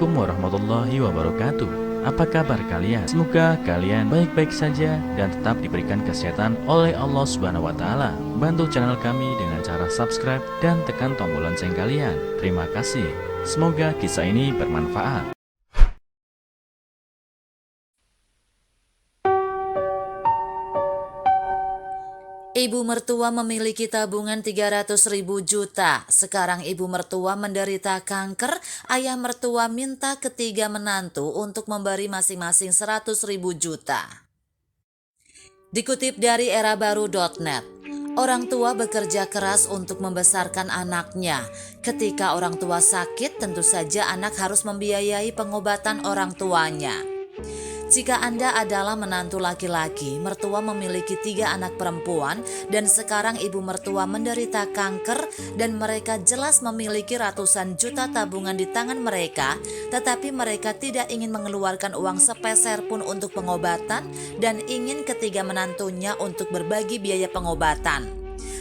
Assalamualaikum warahmatullahi wabarakatuh. Apa kabar kalian? Semoga kalian baik-baik saja dan tetap diberikan kesehatan oleh Allah Subhanahu wa taala. Bantu channel kami dengan cara subscribe dan tekan tombol lonceng kalian. Terima kasih. Semoga kisah ini bermanfaat. Ibu mertua memiliki tabungan 300.000 juta. Sekarang ibu mertua menderita kanker. Ayah mertua minta ketiga menantu untuk memberi masing-masing 100.000 juta. Dikutip dari erabaru.net, orang tua bekerja keras untuk membesarkan anaknya. Ketika orang tua sakit, tentu saja anak harus membiayai pengobatan orang tuanya. Jika Anda adalah menantu laki-laki, mertua memiliki 3 anak perempuan, dan sekarang ibu mertua menderita kanker dan mereka jelas memiliki ratusan juta tabungan di tangan mereka, tetapi mereka tidak ingin mengeluarkan uang sepeser pun untuk pengobatan dan ingin ketiga menantunya untuk berbagi biaya pengobatan.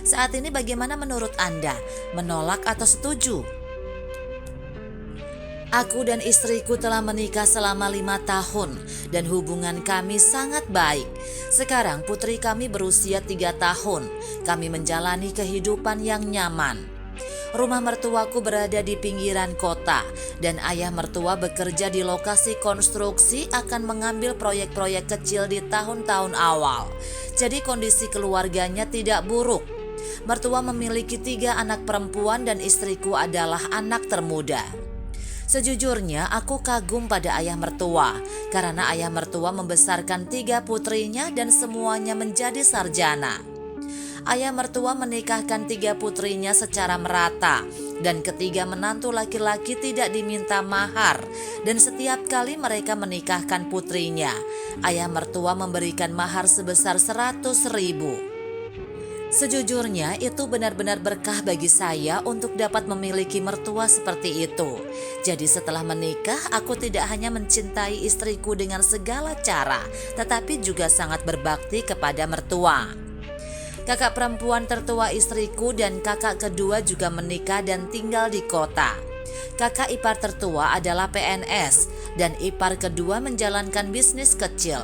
Saat ini bagaimana menurut Anda? Menolak atau setuju? Aku dan istriku telah menikah selama 5 tahun dan hubungan kami sangat baik. Sekarang putri kami berusia 3 tahun. Kami menjalani kehidupan yang nyaman. Rumah mertuaku berada di pinggiran kota dan ayah mertua bekerja di lokasi konstruksi akan mengambil proyek-proyek kecil di tahun-tahun awal. Jadi kondisi keluarganya tidak buruk. Mertua memiliki 3 anak perempuan dan istriku adalah anak termuda. Sejujurnya aku kagum pada ayah mertua karena ayah mertua membesarkan 3 putrinya dan semuanya menjadi sarjana. Ayah mertua menikahkan 3 putrinya secara merata dan ketiga menantu laki-laki tidak diminta mahar, dan setiap kali mereka menikahkan putrinya, ayah mertua memberikan mahar sebesar 100.000. Sejujurnya itu benar-benar berkah bagi saya untuk dapat memiliki mertua seperti itu. Jadi setelah menikah aku tidak hanya mencintai istriku dengan segala cara, tetapi juga sangat berbakti kepada mertua. Kakak perempuan tertua istriku dan kakak kedua juga menikah dan tinggal di kota. Kakak ipar tertua adalah PNS dan ipar kedua menjalankan bisnis kecil.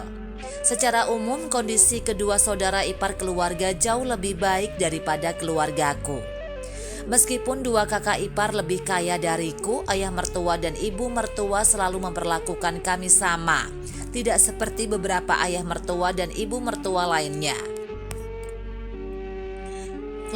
Secara umum kondisi kedua saudara ipar keluarga jauh lebih baik daripada keluargaku. Meskipun 2 kakak ipar lebih kaya dariku, ayah mertua dan ibu mertua selalu memperlakukan kami sama. Tidak seperti beberapa ayah mertua dan ibu mertua lainnya.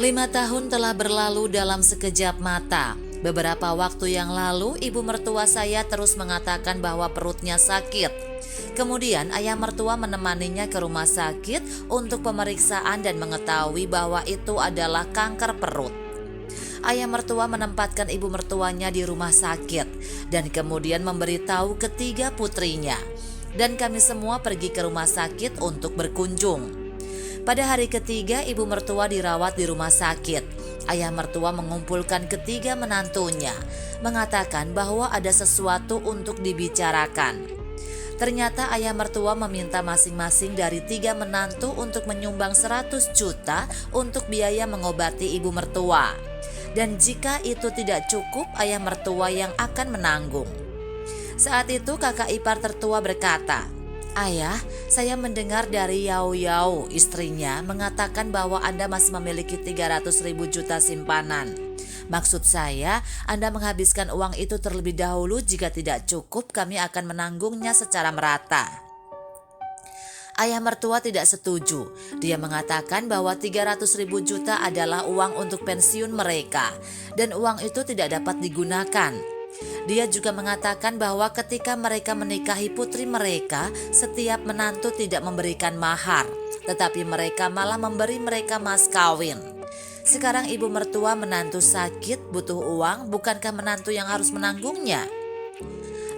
5 tahun telah berlalu dalam sekejap mata. Beberapa waktu yang lalu ibu mertua saya terus mengatakan bahwa perutnya sakit. Kemudian ayah mertua menemaninya ke rumah sakit untuk pemeriksaan dan mengetahui bahwa itu adalah kanker perut. Ayah mertua menempatkan ibu mertuanya di rumah sakit dan kemudian memberitahu ketiga putrinya. Dan kami semua pergi ke rumah sakit untuk berkunjung. Pada hari ketiga ibu mertua dirawat di rumah sakit. Ayah mertua mengumpulkan ketiga menantunya, mengatakan bahwa ada sesuatu untuk dibicarakan. Ternyata ayah mertua meminta masing-masing dari 3 menantu untuk menyumbang 100 juta untuk biaya mengobati ibu mertua. Dan jika itu tidak cukup, ayah mertua yang akan menanggung. Saat itu kakak ipar tertua berkata, "Ayah, saya mendengar dari Yao Yao, istrinya, mengatakan bahwa Anda masih memiliki 300.000 juta simpanan. Maksud saya, Anda menghabiskan uang itu terlebih dahulu. Jika tidak cukup, kami akan menanggungnya secara merata." Ayah mertua tidak setuju. Dia mengatakan bahwa 300.000 juta adalah uang untuk pensiun mereka dan uang itu tidak dapat digunakan. Dia juga mengatakan bahwa ketika mereka menikahi putri mereka, setiap menantu tidak memberikan mahar, tetapi mereka malah memberi mereka mas kawin. Sekarang ibu mertua menantu sakit, butuh uang, bukankah menantu yang harus menanggungnya?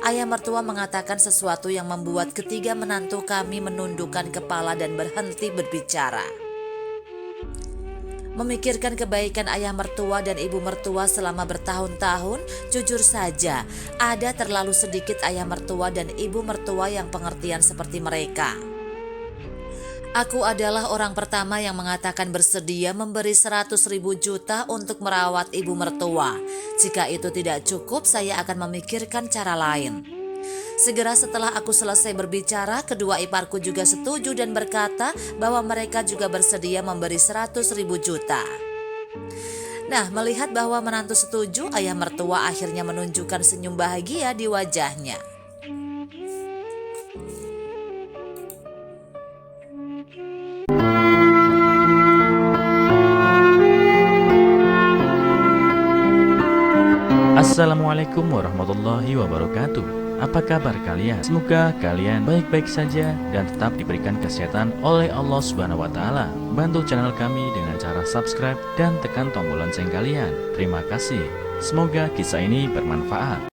Ayah mertua mengatakan sesuatu yang membuat ketiga menantu kami menundukkan kepala dan berhenti berbicara. Memikirkan kebaikan ayah mertua dan ibu mertua selama bertahun-tahun, jujur saja ada terlalu sedikit ayah mertua dan ibu mertua yang pengertian seperti mereka. Aku adalah orang pertama yang mengatakan bersedia memberi 100.000 juta untuk merawat ibu mertua. Jika itu tidak cukup, saya akan memikirkan cara lain. Segera setelah aku selesai berbicara, kedua iparku juga setuju dan berkata bahwa mereka juga bersedia memberi 100.000 juta. Nah, melihat bahwa menantu setuju, ayah mertua akhirnya menunjukkan senyum bahagia di wajahnya. Assalamualaikum warahmatullahi wabarakatuh. Apa kabar kalian? Semoga kalian baik-baik saja dan tetap diberikan kesehatan oleh Allah Subhanahu wa taala. Bantu channel kami dengan cara subscribe dan tekan tombol lonceng kalian. Terima kasih. Semoga kisah ini bermanfaat.